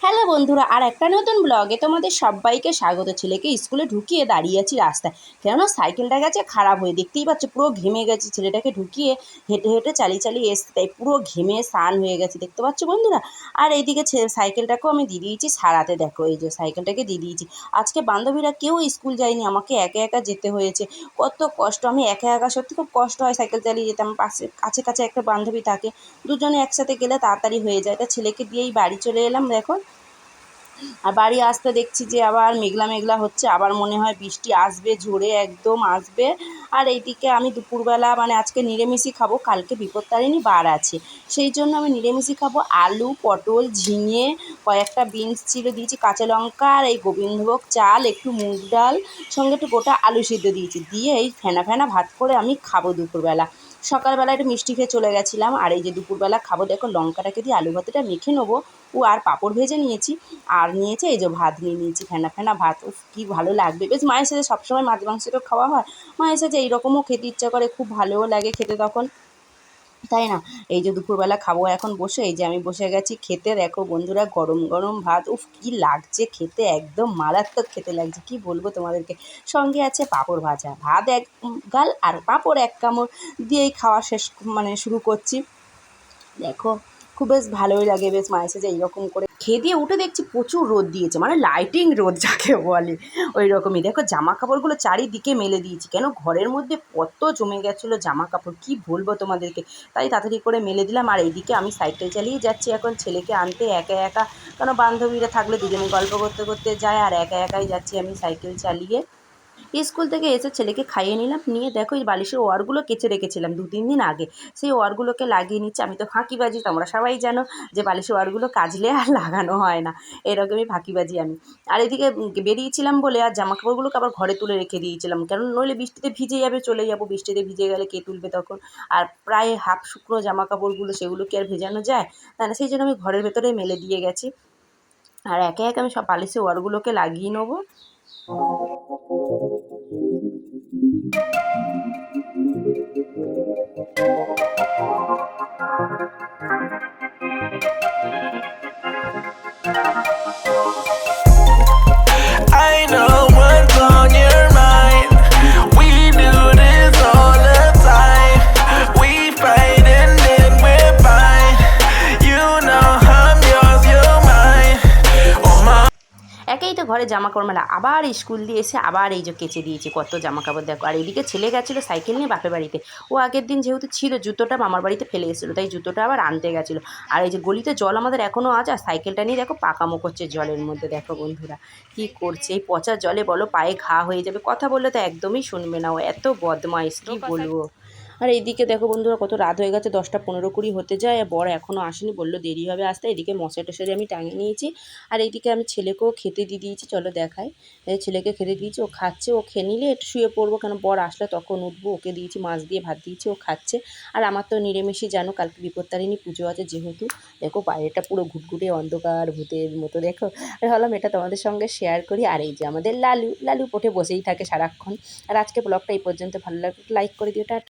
Hello বন্ধুরা, আর একটা নতুন ব্লগে তোমাদের সবাইকে স্বাগত। ছেলেকে স্কুলে ঢুকিয়ে দাঁড়িয়ে আছি রাস্তায়, কেননা সাইকেলটা গেছে খারাপ হয়ে, দেখতেই পাচ্ছ পুরো ঘেমে গেছে। ছেলেটাকে ঢুকিয়ে হেঁটে হেঁটে চালিয়ে চালিয়ে এসতে, তাই পুরো ঘেমে স্নান হয়ে গেছে, দেখতে পাচ্ছ বন্ধুরা। আর এইদিকে সাইকেলটাকেও আমি দিয়ে দিয়েছি সারাতে, দেখো এই যে সাইকেলটাকে দিয়ে দিয়েছি। আজকে বান্ধবীরা কেউ স্কুল যায়নি, আমাকে একা একা যেতে হয়েছে, কত কষ্ট। আমি একা একা সত্যি খুব কষ্ট হয় সাইকেল চালিয়ে যেতাম, পাশে কাছে কাছে একটা বান্ধবী থাকে, দুজনে একসাথে গেলে তাড়াতাড়ি হয়ে যায়। তা ছেলেকে দিয়েই বাড়ি চলে এলাম দেখো। আর বাড়ি আসতে দেখছি যে আবার মেঘলা মেঘলা হচ্ছে, আবার মনে হয় বৃষ্টি আসবে, ঝড়ে একদম আসবে। আর এইদিকে আমি দুপুরবেলা আজকে নিরামিষই খাবো, কালকে বিপত্তারিণী বার আছে, সেই জন্য আমি নিরামিষই খাবো। আলু, পটল, ঝিঙে, কয়েকটা বিনস ছিল দিয়েছি, কাঁচা লঙ্কা, আর এই গোবিন্দভোগ চাল, একটু মুগ ডাল, সঙ্গে একটু গোটা আলু সিদ্ধ দিয়েছি, দিয়ে এই ফেনা ফেনা ভাত করে আমি খাবো দুপুরবেলা। সকালবেলা একটু মিষ্টি খেয়ে চলে গেছিলাম, আর এই যে দুপুরবেলা খাবো দেখো, লঙ্কাটাকে দিয়ে আলু ভাতেটা মেখে নেবো। আর পাঁপড় ভেজে নিয়েছি, আর নিয়েছি এই যে ভাত নিয়ে নিয়েছি, ফেনা ফেনা ভাত। উফ কী ভালো লাগবে, বেশ মায়ের সাথে সবসময় মাছ মাংসটা খাওয়া হয়, মায়ের সাথে এইরকমও খেতে ইচ্ছা করে, খুব ভালোও লাগে খেতে তখন, তাই না? এই যে দুপুরবেলা খাবো এখন বসে, এই যে আমি বসে গেছি খেতে, দেখো বন্ধুরা গরম গরম ভাত, উফ কী লাগছে খেতে, একদম মারাত্মক খেতে লাগছে, কি বলবো তোমাদেরকে। সঙ্গে আছে পাঁপড় ভাজা, ভাত এক গাল আর পাঁপড় এক কামড় দিয়েই খাওয়া শেষ শুরু করছি। দেখো খুব বেশ ভালোই লাগে, বেশ মাঝে সাঝে এইরকম করে খেয়ে দিয়ে উঠে দেখছি প্রচুর রোদ দিয়েছে, লাইটিং রোদ যাকে বলে ওই রকমই। দেখো জামা কাপড়গুলো চারিদিকে মেলে দিয়েছি, কেন ঘরের মধ্যে কত জমে গেছিলো জামা কাপড়, কি বলবো তোমাদেরকে, তাই তাড়াতাড়ি করে মেলে দিলাম। আর এইদিকে আমি সাইকেল চালিয়ে যাচ্ছি এখন ছেলেকে আনতে, একা একা, কেন বান্ধবীরা থাকলে দুজনে গল্প করতে করতে যায়, আর একা একাই যাচ্ছি আমি সাইকেল চালিয়ে। স্কুল থেকে এসে ছেলেকে খাইয়ে নিলাম, নিয়ে দেখো এই বালিশের ওয়ারগুলো কেচে রেখেছিলাম 2-3 দিন আগে, সেই ওয়ারগুলোকে লাগিয়ে নিচ্ছি। আমি তো ফাঁকিবাজি, তোমরা সবাই জানো যে বালিশের ওয়ারগুলো কাচলে আর লাগানো হয় না, এরকমই ফাঁকিবাজি আমি। আর এদিকে বেরিয়েছিলাম বলে আর জামা কাপড়গুলোকে আবার ঘরে তুলে রেখে দিয়েছিলাম, কারণ নইলে বৃষ্টিতে ভিজে যাবে, চলে যাবো, বৃষ্টিতে ভিজে গেলে কে তুলবে তখন। আর প্রায় হাফ শুকনো জামা কাপড়গুলো, সেগুলো কি আর ভেজানো যায়, তাই না? সেই জন্য আমি ঘরের ভেতরে মেলে দিয়ে গেছি। আর একে একে আমি সব বালিশের ওয়ারগুলোকে লাগিয়ে নেবো। I know what's on your mind. We do this all the time. We fight and then we're fine. You know I'm yours, you're mine. Oh my. একেই তো ঘরে জামা কাপড় মেলা, আবার স্কুল দিয়ে এসে আবার এই যে কেচে দিয়েছি কত জামা কাপড় দেখো। আর এইদিকে ছেলে গেছিলো সাইকেল নিয়ে বাপের বাড়িতে, ও আগের দিন যেহেতু ছিল জুতোটা মামার বাড়িতে ফেলে এসেছিলো, তাই জুতোটা আবার আনতে গেছিলো। আর এই যে গলিতে জল আমাদের এখনও আছে, আর সাইকেলটা নিয়ে দেখো পাকামো করছে জলের মধ্যে, দেখো বন্ধুরা কী করছে, এই পচা জলে বলো পায়ে ঘা হয়ে যাবে, কথা বললে তো একদমই শুনবে না, ও এত বদমাইশ কী বলবো। আর এইদিকে দেখো বন্ধুরা কত রাত হয়ে গেছে, 10টা 15 20 হতে যায়, আর বর এখনও আসেনি, বললো দেরি হবে আসতে। এদিকে মশারি টশারি আমি টাঙিয়ে নিয়েছি, আর এইদিকে আমি ছেলেকেও খেতে দিয়ে দিয়েছি, চলো দেখাই। ছেলেকে খেতে দিয়েছি, ও খাচ্ছে, ও খেয়ে নিলে একটু শুয়ে পড়বো, কেন বর আসলে তখন উঠবো। ওকে দিয়েছি মাছ দিয়ে ভাত দিয়েছি, ও খাচ্ছে। আর আমার তো নিরামিষই জানো, কালকে বিপত্তারিণী পুজো আছে যেহেতু। দেখো বাইরেটা পুরো ঘুটঘুটে অন্ধকার ভূতের মতো, দেখো। আর ভাবলাম এটা তোমাদের সঙ্গে শেয়ার করি। আর এই যে আমাদের লালু, লালু পটে বসেই থাকে সারাক্ষণ। আর আজকে ব্লগটা এই পর্যন্ত, ভালো লাগলে লাইক করে দিও, টাটা।